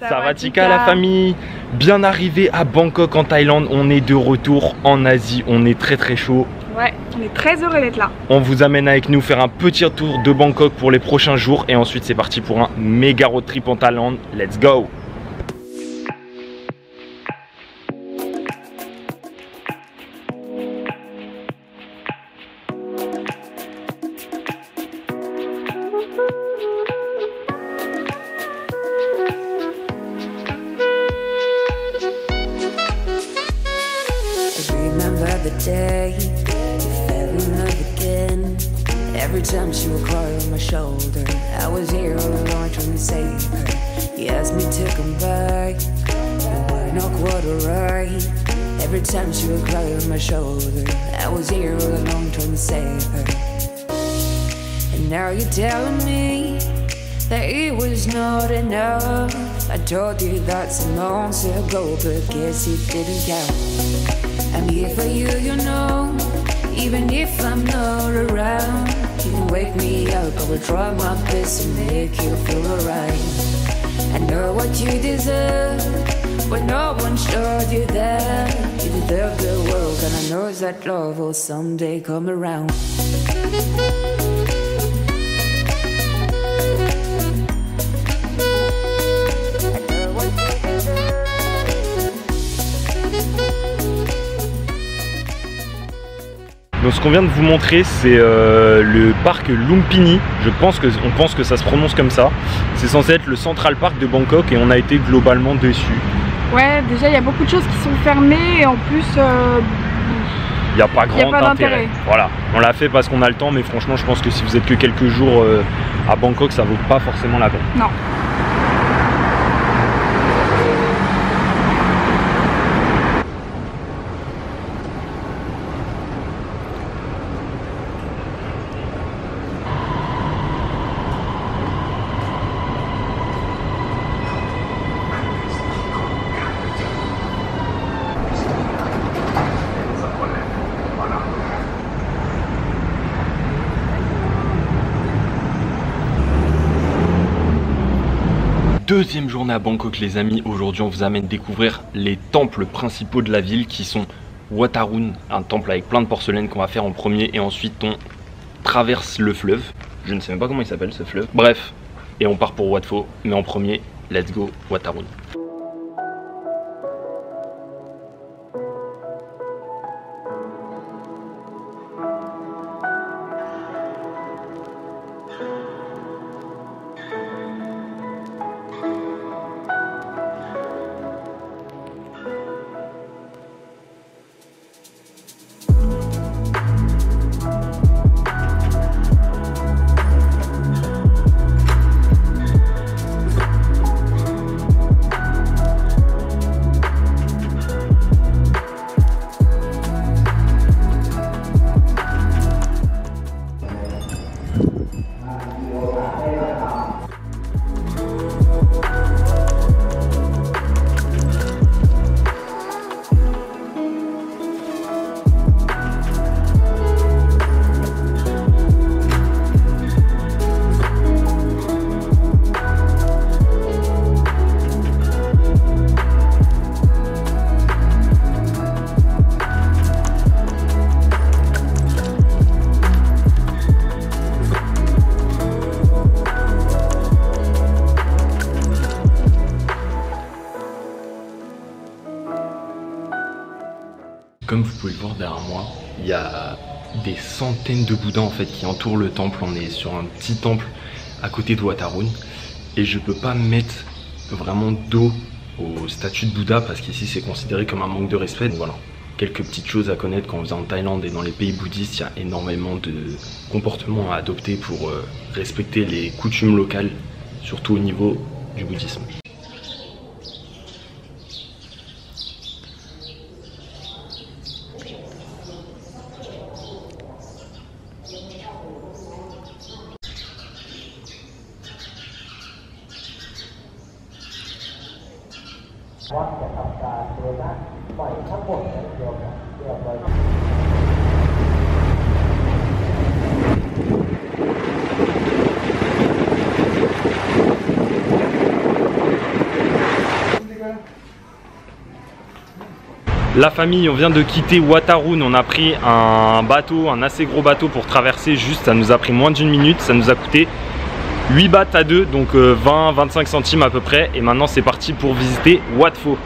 Savatika la famille, bien arrivé à Bangkok en Thaïlande, on est de retour en Asie, on est très chaud. Ouais, on est très heureux d'être là. On vous amène avec nous faire un petit tour de Bangkok pour les prochains jours et ensuite c'est parti pour un méga road trip en Thaïlande, let's go! The day you fell in love again. Every time she would cry on my shoulder, I was here all alone trying to save her. You asked me to come back, you were not quite alright. Every time she would cry on my shoulder, I was here all alone trying to save her. And now you're telling me that it was not enough. I told you that some months ago, but guess it didn't count. I'm here for you, you know, even if I'm not around. You can wake me up, I will try my best to make you feel alright. I know what you deserve, but no one showed you that. You deserve the world, and I know that love will someday come around. Donc ce qu'on vient de vous montrer, c'est le parc Lumpini. On pense que ça se prononce comme ça. C'est censé être le Central Park de Bangkok et on a été globalement déçus. Ouais, déjà il y a beaucoup de choses qui sont fermées et en plus il n'y a pas grand intérêt. Voilà, on l'a fait parce qu'on a le temps, mais franchement je pense que si vous êtes que quelques jours à Bangkok, ça vaut pas forcément la peine. Non. Deuxième journée à Bangkok les amis, aujourd'hui on vous amène découvrir les temples principaux de la ville qui sont Wat Arun, un temple avec plein de porcelaine qu'on va faire en premier et ensuite on traverse le fleuve, je ne sais même pas comment il s'appelle ce fleuve, bref, et on part pour Wat Pho, mais en premier, let's go Wat Arun. Comme vous pouvez le voir derrière moi, il y a des centaines de bouddhas en fait qui entourent le temple. On est sur un petit temple à côté de Wat Arun et je peux pas mettre vraiment dos aux statues de Bouddha parce qu'ici c'est considéré comme un manque de respect. Donc voilà, quelques petites choses à connaître quand vous êtes en Thaïlande et dans les pays bouddhistes, il y a énormément de comportements à adopter pour respecter les coutumes locales, surtout au niveau du bouddhisme. La famille, on vient de quitter Wat Arun, on a pris un bateau, un assez gros bateau pour traverser juste, ça nous a pris moins d'1 minute, ça nous a coûté 8 bahts à deux, donc 20-25 centimes à peu près, et maintenant c'est parti pour visiter Wat Pho.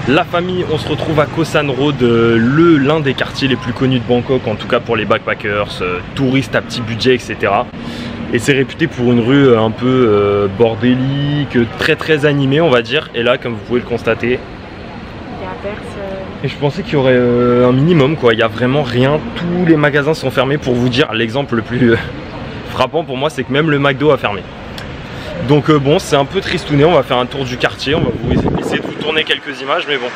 La famille, on se retrouve à Khao San Road, l'un des quartiers les plus connus de Bangkok, en tout cas pour les backpackers, touristes à petit budget, etc. Et c'est réputé pour une rue un peu bordélique, très animée on va dire. Et là, comme vous pouvez le constater, il y a personne. Et je pensais qu'il y aurait un minimum quoi, il n'y a vraiment rien, tous les magasins sont fermés. Pour vous dire, l'exemple le plus frappant pour moi, c'est que même le McDo a fermé. Donc bon, c'est un peu tristouné, on va faire un tour du quartier, on va vous essayer de vous tourner quelques images, mais bon.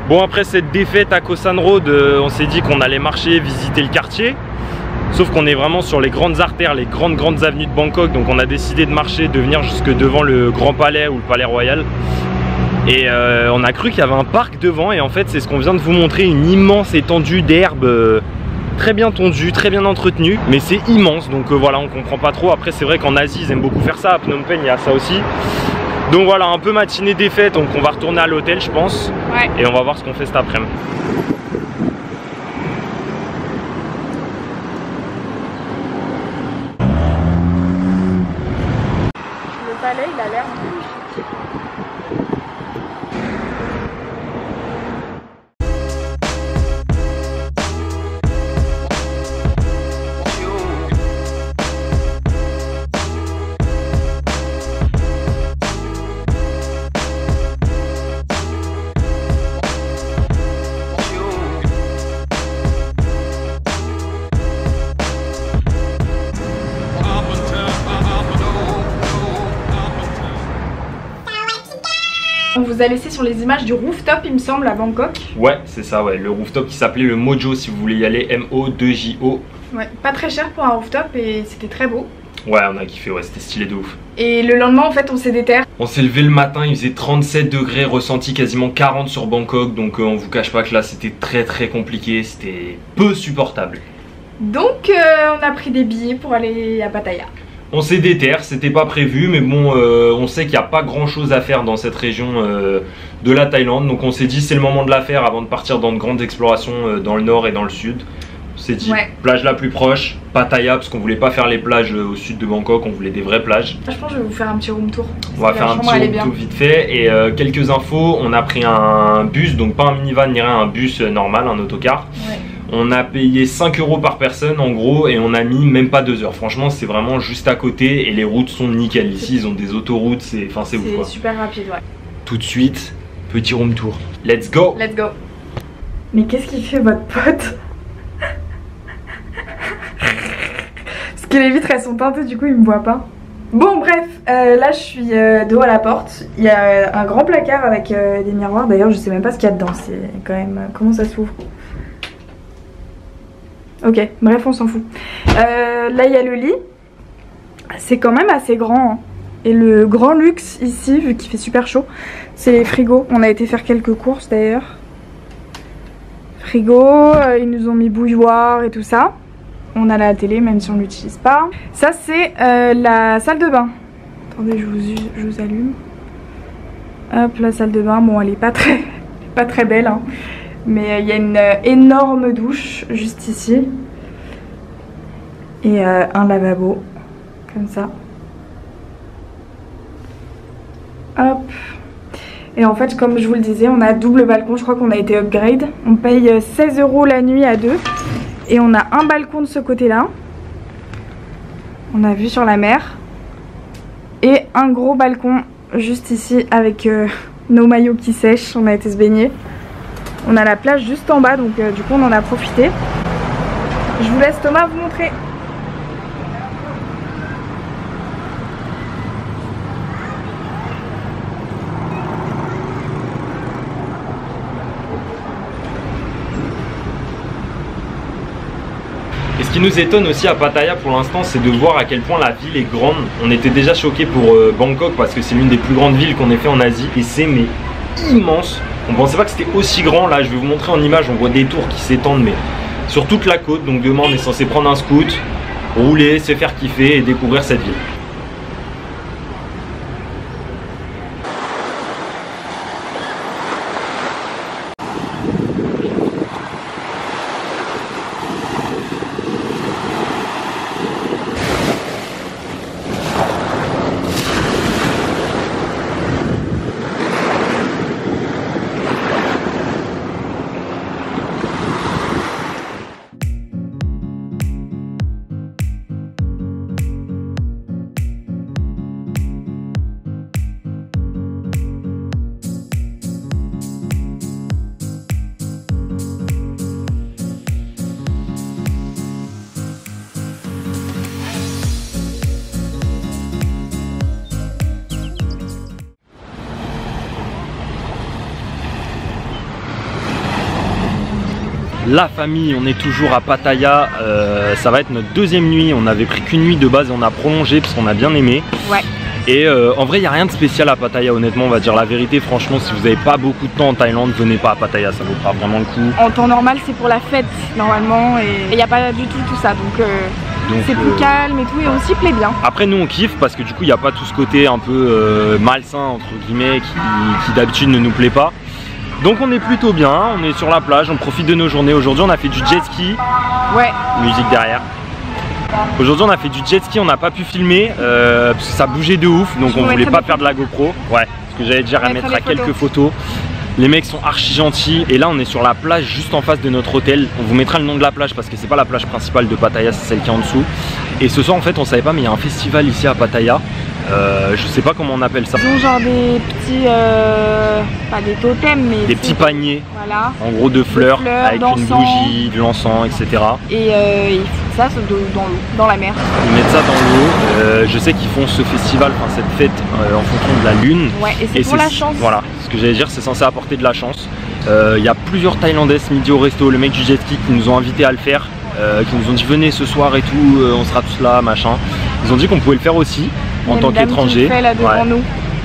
Bon, après cette défaite à Khao San Road, on s'est dit qu'on allait marcher, visiter le quartier. Sauf qu'on est vraiment sur les grandes artères, les grandes avenues de Bangkok. Donc on a décidé de marcher, de venir jusque devant le Grand Palais ou le Palais Royal. Et on a cru qu'il y avait un parc devant. Et en fait c'est ce qu'on vient de vous montrer, une immense étendue d'herbe très bien tondue, très bien entretenue. Mais c'est immense, donc voilà, on comprend pas trop. Après c'est vrai qu'en Asie ils aiment beaucoup faire ça, à Phnom Penh il y a ça aussi. Donc voilà, un peu matinée défaite, donc on va retourner à l'hôtel je pense. Ouais. Et on va voir ce qu'on fait cet après-midi. Il a l'air On vous a laissé sur les images du rooftop, il me semble, à Bangkok. Ouais, c'est ça, ouais. Le rooftop qui s'appelait le Mojo, si vous voulez y aller, M-O-2-J-O. Ouais, pas très cher pour un rooftop et c'était très beau. Ouais, on a kiffé, ouais, c'était stylé de ouf. Et le lendemain, en fait, on s'est déterré. On s'est levé le matin, il faisait 37 degrés, ressenti quasiment 40 sur Bangkok. Donc on vous cache pas que là, c'était très compliqué, c'était peu supportable. Donc on a pris des billets pour aller à Pattaya. On s'est déterré, c'était pas prévu, mais bon, on sait qu'il n'y a pas grand chose à faire dans cette région de la Thaïlande. Donc on s'est dit c'est le moment de la faire avant de partir dans de grandes explorations dans le nord et dans le sud. s'est dit plage la plus proche, Pattaya, parce qu'on voulait pas faire les plages au sud de Bangkok, on voulait des vraies plages. Je pense que je vais vous faire un petit room tour. On va faire un petit room tour vite fait et quelques infos. On a pris un bus, donc pas un minivan ni rien, un bus normal, un autocar. Ouais. On a payé 5 € par personne en gros et on a mis même pas 2 heures. Franchement, c'est vraiment juste à côté et les routes sont nickel. Ici, ils ont des autoroutes, c'est ouf quoi. C'est super rapide, ouais. Tout de suite, petit room tour. Let's go! Let's go! Mais qu'est-ce qu'il fait votre pote? Parce que les vitres elles sont teintées, du coup il me voit pas. Bon bref, là je suis de haut à la porte. Il y a un grand placard avec des miroirs. D'ailleurs je sais même pas ce qu'il y a dedans. C'est quand même... comment ça s'ouvre? Ok, bref on s'en fout. Là il y a le lit. C'est quand même assez grand hein. Et le grand luxe ici, vu qu'il fait super chaud, c'est les frigos. On a été faire quelques courses d'ailleurs. Frigo, ils nous ont mis bouilloire et tout ça. On a la télé même si on l'utilise pas. Ça c'est la salle de bain. Attendez, je vous allume. Hop, la salle de bain. Bon, elle est pas très belle hein. Mais il y a une énorme douche juste ici. Et un lavabo comme ça. Hop. Et en fait, comme je vous le disais, on a double balcon. Je crois qu'on a été upgrade. On paye 16 € la nuit à 2. Et on a un balcon de ce côté-là. On a vue sur la mer. Et un gros balcon juste ici avec nos maillots qui sèchent. On a été se baigner. On a la plage juste en bas, donc du coup on en a profité. Je vous laisse Thomas vous montrer. Et ce qui nous étonne aussi à Pattaya pour l'instant, c'est de voir à quel point la ville est grande. On était déjà choqués pour Bangkok parce que c'est l'une des plus grandes villes qu'on ait fait en Asie. Et c'est mais immense. On pensait pas que c'était aussi grand. Là je vais vous montrer en image, on voit des tours qui s'étendent mais sur toute la côte. Donc demain on est censé prendre un scoot, rouler, se faire kiffer et découvrir cette ville. La famille, on est toujours à Pattaya, ça va être notre deuxième nuit. On avait pris qu'une nuit de base et on a prolongé parce qu'on a bien aimé. Ouais. Et en vrai il n'y a rien de spécial à Pattaya, honnêtement on va dire la vérité. Franchement si vous n'avez pas beaucoup de temps en Thaïlande, venez pas à Pattaya, ça vaut pas vraiment le coup. En temps normal c'est pour la fête normalement et il n'y a pas du tout ça donc c'est plus calme et tout et on s'y plaît bien. Après nous on kiffe parce que du coup il n'y a pas tout ce côté un peu malsain entre guillemets qui d'habitude ne nous plaît pas. Donc on est plutôt bien, on est sur la plage, on profite de nos journées. Aujourd'hui on a fait du jet ski, ouais. Musique derrière. Aujourd'hui on a fait du jet ski, on n'a pas pu filmer parce que ça bougeait de ouf, donc on voulait pas perdre la GoPro. Ouais, ce que j'allais dire, elle mettra quelques photos. Les mecs sont archi gentils et là on est sur la plage juste en face de notre hôtel. On vous mettra le nom de la plage parce que c'est pas la plage principale de Pattaya, c'est celle qui est en dessous. Et ce soir en fait on savait pas mais il y a un festival ici à Pattaya. Je sais pas comment on appelle ça. Ils ont genre des petits, pas des totems mais des petits paniers, voilà. En gros de fleurs avec une bougie, de l'encens, etc. Et ils font ça dans l'eau, dans la mer. Ils mettent ça dans l'eau. Je sais qu'ils font ce festival, enfin cette fête en fonction de la lune. Ouais, et c'est pour la chance. Voilà, ce que j'allais dire, c'est censé apporter de la chance. Il y a plusieurs Thaïlandais ce midi au resto, le mec du jet ski qui nous ont invités à le faire. Qui nous ont dit venez ce soir et tout, on sera tous là, machin. Ils ont dit qu'on pouvait le faire aussi en tant qu'étranger. Là devant nous.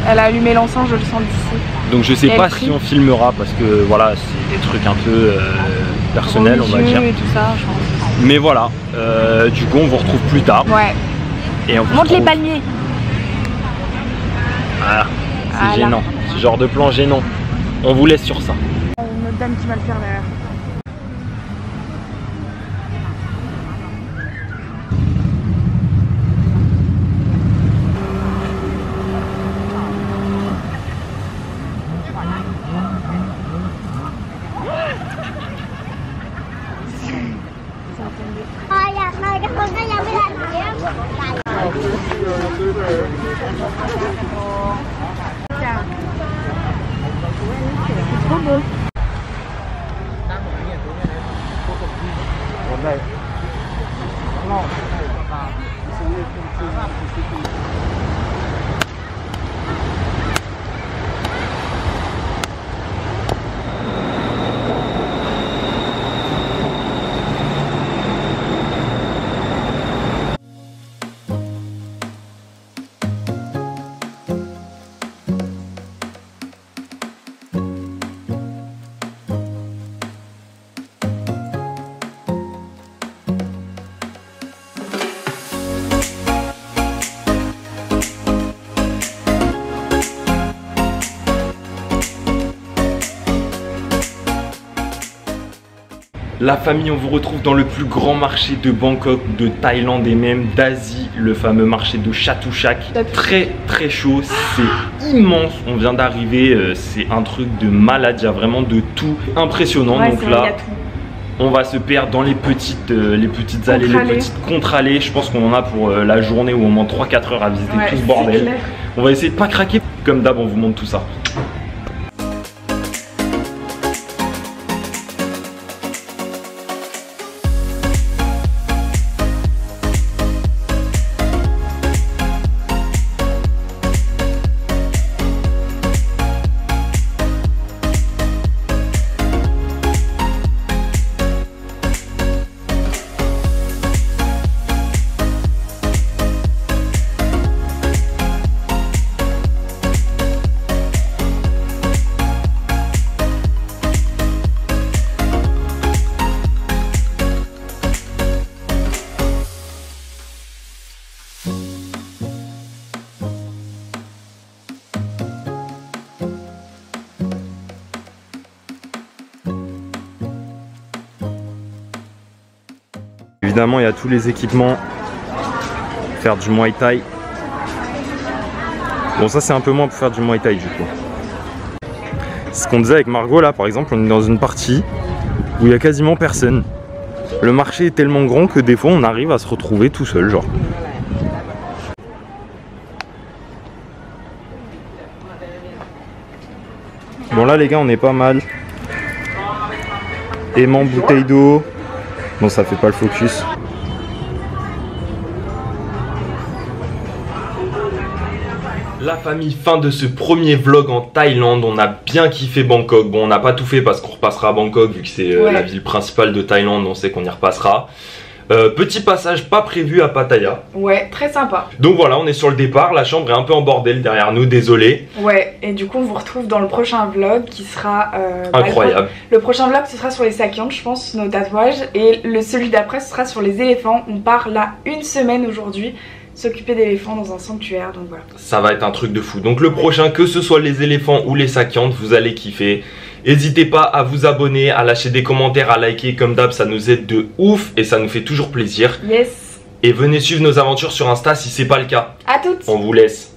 Elle a allumé l'encens, je le sens d'ici. Donc je sais pas si on filmera parce que voilà, c'est des trucs un peu personnels on va dire. Et tout ça, je pense. Mais voilà, du coup on vous retrouve plus tard. Ouais. Et on monte les palmiers. Voilà, c'est gênant, ce genre de plan gênant. On vous laisse sur ça. Une autre dame qui va le faire derrière. Trop beau. La famille, on vous retrouve dans le plus grand marché de Bangkok, de Thaïlande et même d'Asie, le fameux marché de Chatuchak. Très très chaud, c'est immense, on vient d'arriver, c'est un truc de malade, il y a vraiment de tout impressionnant. Ouais, donc là, on va se perdre dans les petites allées, les petites contre-allées. Je pense qu'on en a pour la journée ou au moins 3-4 heures à visiter tout ce bordel. On va essayer de pas craquer, comme d'hab on vous montre tout ça. Évidemment, il y a tous les équipements. Faire du Muay Thai. Bon, ça c'est un peu moins pour faire du Muay Thai du coup. Ce qu'on disait avec Margot là, par exemple, on est dans une partie où il y a quasiment personne. Le marché est tellement grand que des fois on arrive à se retrouver tout seul, genre. Bon là les gars, on est pas mal. Aimant bouteille d'eau. Bon, ça fait pas le focus. La famille, fin de ce premier vlog en Thaïlande. On a bien kiffé Bangkok. Bon, on n'a pas tout fait parce qu'on repassera à Bangkok vu que c'est la ville principale de Thaïlande. On sait qu'on y repassera. Petit passage pas prévu à Pattaya. Ouais, très sympa. Donc voilà, on est sur le départ. La chambre est un peu en bordel derrière nous, désolé. Ouais, et du coup on vous retrouve dans le prochain vlog qui sera incroyable. Le prochain vlog ce sera sur les sakians, je pense, nos tatouages. Et celui d'après ce sera sur les éléphants. On part là une semaine aujourd'hui, s'occuper d'éléphants dans un sanctuaire, donc voilà. Ça va être un truc de fou. Donc le prochain, que ce soit les éléphants ou les sakians, vous allez kiffer. N'hésitez pas à vous abonner, à lâcher des commentaires, à liker comme d'hab, ça nous aide de ouf et ça nous fait toujours plaisir. Yes. Et venez suivre nos aventures sur Insta si c'est pas le cas. À toutes. On vous laisse.